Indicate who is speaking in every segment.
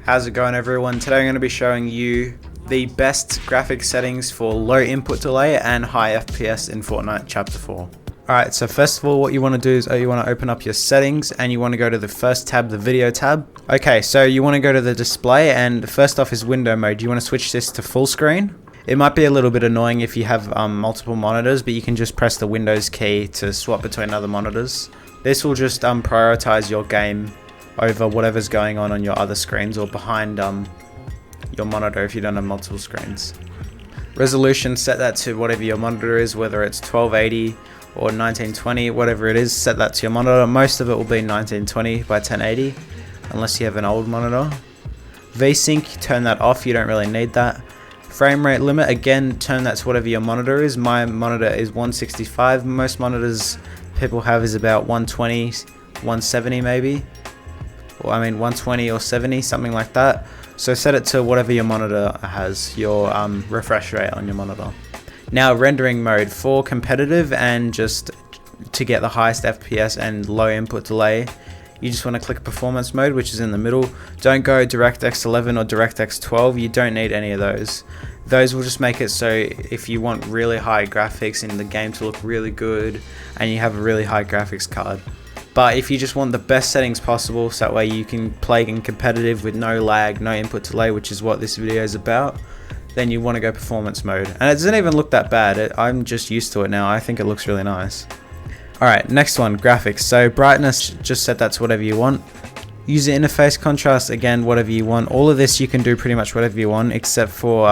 Speaker 1: How's it going, everyone? Today I'm going to be showing you the best graphic settings for low input delay and high FPS in Fortnite Chapter 4. Alright, so first of all, what you want to do is you want to open up your settings and you want to go to the first tab, the video tab. Okay, so you want to go to the display, and first off is window mode. You want to switch this to full screen. It might be a little bit annoying if you have multiple monitors, but you can just press the Windows key to swap between other monitors. This will just prioritize your game over whatever's going on your other screens or behind your monitor if you don't have multiple screens. Resolution, set that to whatever your monitor is, whether it's 1280 or 1920, whatever it is, set that to your monitor. Most of it will be 1920 by 1080 unless you have an old monitor. VSync, turn that off, you don't really need that. Frame rate limit, again, turn that to whatever your monitor is. My monitor is 165. Most monitors people have is about 120, 170 maybe. Or I mean 120 or 70, something like that. So set it to whatever your monitor has, your refresh rate on your monitor. Now rendering mode for competitive and just to get the highest FPS and low input delay, you just want to click performance mode, which is in the middle. Don't go DirectX 11 or DirectX 12, you don't need any of those. Those will just make it so if you want really high graphics and the game to look really good and you have a really high graphics card. But if you just want the best settings possible, so that way you can play in competitive with no lag, no input delay, which is what this video is about, then you want to go performance mode. And it doesn't even look that bad. I'm just used to it now. I think it looks really nice. Alright, next one, graphics. So brightness, just set that to whatever you want. User interface contrast, again, whatever you want. All of this you can do pretty much whatever you want, except for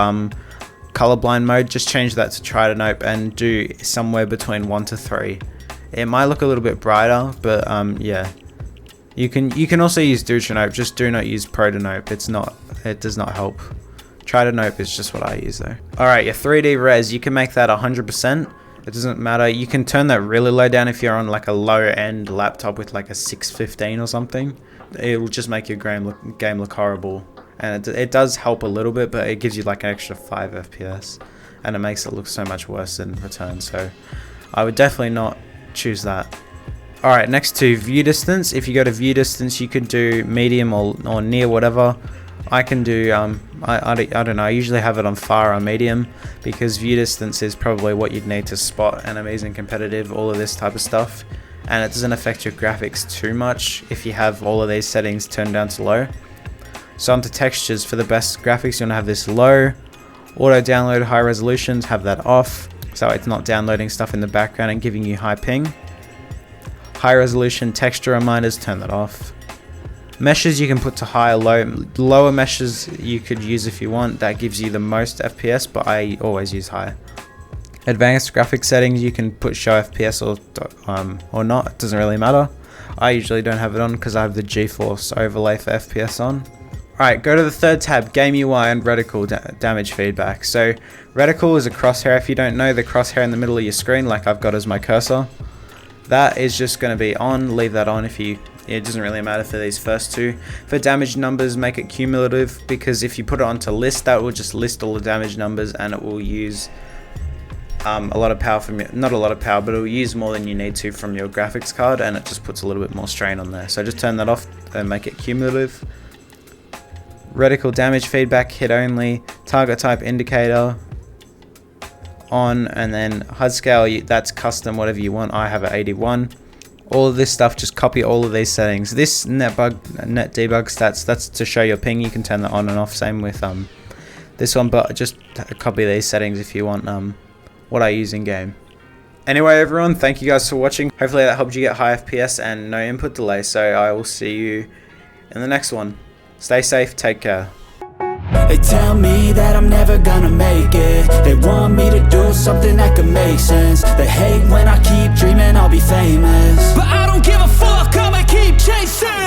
Speaker 1: colorblind mode. Just change that to try to nope and do somewhere between 1 to 3. It might look a little bit brighter, but yeah. You can also use do to nope, just do not use pro to nope. It does not help. Try to nope is just what I use though. Alright, your 3D res, you can make that 100%. It doesn't matter. You can turn that really low down if you're on like a low end laptop with like a 615 or something. It will just make your game look horrible. And it does help a little bit, but it gives you like an extra 5 FPS. And it makes it look so much worse in return. So I would definitely not choose that. Alright, next to view distance. If you go to view distance, you can do medium or near, whatever. I can do, I don't know, I usually have it on far or medium because view distance is probably what you'd need to spot enemies in competitive, all of this type of stuff. And it doesn't affect your graphics too much if you have all of these settings turned down to low. So onto textures, for the best graphics, you want to have this low. Auto download high resolutions, have that off, so it's not downloading stuff in the background and giving you high ping. High resolution texture reminders, turn that off. Meshes you can put to high or low. Lower meshes you could use if you want, that gives you the most FPS, but I always use high. Advanced graphic settings, you can put show FPS or not, it doesn't really matter. I usually don't have it on because I have the GeForce overlay for FPS on. Alright, go to the third tab, game UI and reticle damage feedback. So reticle is a crosshair. If you don't know, the crosshair in the middle of your screen, like I've got as my cursor, that is just going to be on. Leave that on. It doesn't really matter for these first two. For damage numbers, make it cumulative, because if you put it onto list, that will just list all the damage numbers and it will use a lot of power from not a lot of power, but it will use more than you need to from your graphics card, and it just puts a little bit more strain on there. So just turn that off and make it cumulative. Reticle damage feedback, hit only. Target type indicator on, and then HUD scale, that's custom, whatever you want. I have it 81. All of this stuff, just copy all of these settings. This net debug stats, that's to show your ping. You can turn that on and off. Same with this one, but just copy these settings if you want what I use in game. Anyway, everyone, thank you guys for watching. Hopefully that helped you get high FPS and no input delay. So I will see you in the next one. Stay safe, take care.
Speaker 2: They tell me that I'm never gonna make it. They want me to do something that could make sense. They hate when I keep dreaming I'll be famous, but I don't give a fuck, I'ma keep chasing.